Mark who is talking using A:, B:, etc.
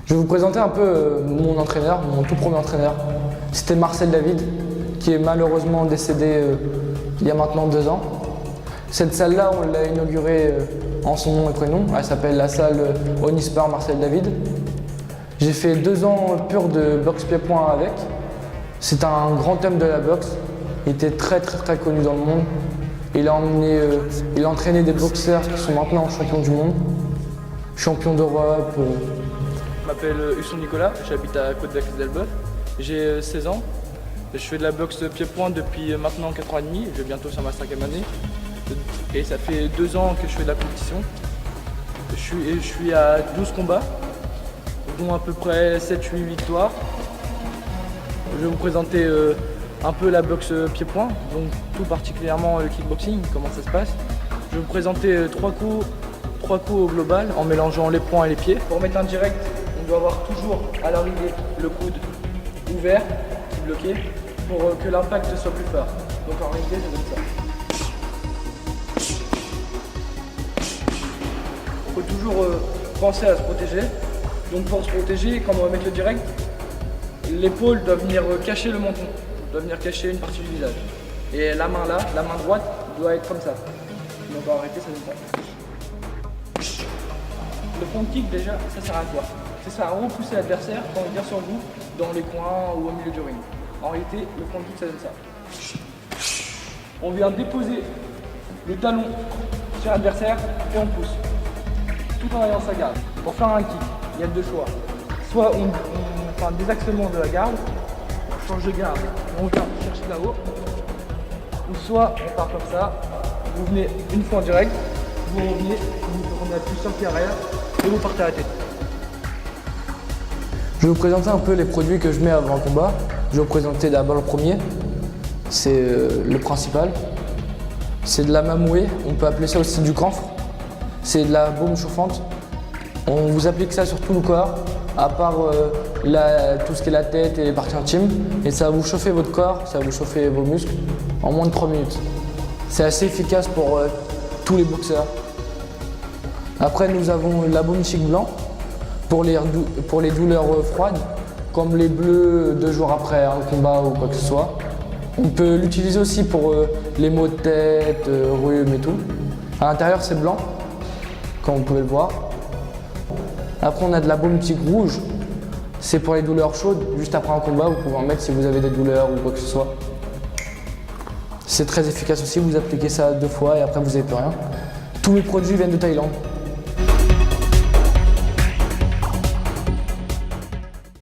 A: Je vais vous présenter un peu mon entraîneur, mon tout premier entraîneur. C'était Marcel David, qui est malheureusement décédé il y a maintenant 2 ans. Cette salle-là, on l'a inaugurée en son nom et prénom. Elle s'appelle la salle Onispar Marcel David. J'ai fait 2 ans pur de boxe pied-point avec. C'est un grand thème de la boxe. Il était très connu dans le monde. Il a entraîné des boxeurs qui sont maintenant champions du monde, champions d'Europe.
B: Je m'appelle Husson Nicolas, j'habite à Côte-d'Aix-d'Elbeuf. J'ai 16 ans. Je fais de la boxe pied-point depuis maintenant 4 ans et demi. Je vais bientôt sur ma 5e année. Et ça fait 2 ans que je fais de la compétition. Je suis à 12 combats, dont à peu près 7-8 victoires. Je vais vous présenter un peu la boxe pied-point, donc tout particulièrement le kickboxing, comment ça se passe. Je vais vous présenter 3 coups au global en mélangeant les poings et les pieds. Pour mettre un direct, on doit avoir toujours à l'arrivée le coude ouvert, qui est bloqué, pour que l'impact soit plus fort. Donc en réalité, je donne ça. Il faut toujours penser à se protéger. Donc pour se protéger, quand on va mettre le direct, l'épaule doit venir cacher le menton, doit venir cacher une partie du visage. Et la main là, la main droite, doit être comme ça. Donc on va arrêter, ça donne ça. Le front kick déjà, ça sert à quoi? Ça sert à repousser l'adversaire quand il vient sur vous, dans les coins ou au milieu du ring. En réalité, le front kick, ça donne ça. On vient déposer le talon sur l'adversaire et on pousse. Tout en ayant sa garde. Pour faire un kick, il y a 2 choix. Soit on fait un désaxement de la garde, on change de garde, on vient chercher là-haut. Ou soit on part comme ça, vous venez une fois en direct, vous revenez, vous remettez plus sur le pied arrière et vous partez à la tête.
A: Je vais vous présenter un peu les produits que je mets avant un combat. Je vais vous présenter d'abord le premier, c'est le principal. C'est de la mamouée, on peut appeler ça aussi du camphre. C'est de la baume chauffante. On vous applique ça sur tout le corps, à part tout ce qui est la tête et les parties intimes. Et ça va vous chauffer votre corps, ça va vous chauffer vos muscles en moins de 3 minutes. C'est assez efficace pour tous les boxeurs. Après, nous avons la baume chic blanc pour les douleurs froides, comme les bleus 2 jours après un combat ou quoi que ce soit. On peut l'utiliser aussi pour les maux de tête, rhume et tout. À l'intérieur, c'est blanc, comme vous pouvez le voir. Après, on a de la baume tigre rouge. C'est pour les douleurs chaudes. Juste après un combat, vous pouvez en mettre si vous avez des douleurs ou quoi que ce soit. C'est très efficace aussi. Vous appliquez ça 2 fois et après, vous n'avez plus rien. Tous mes produits viennent de Thaïlande.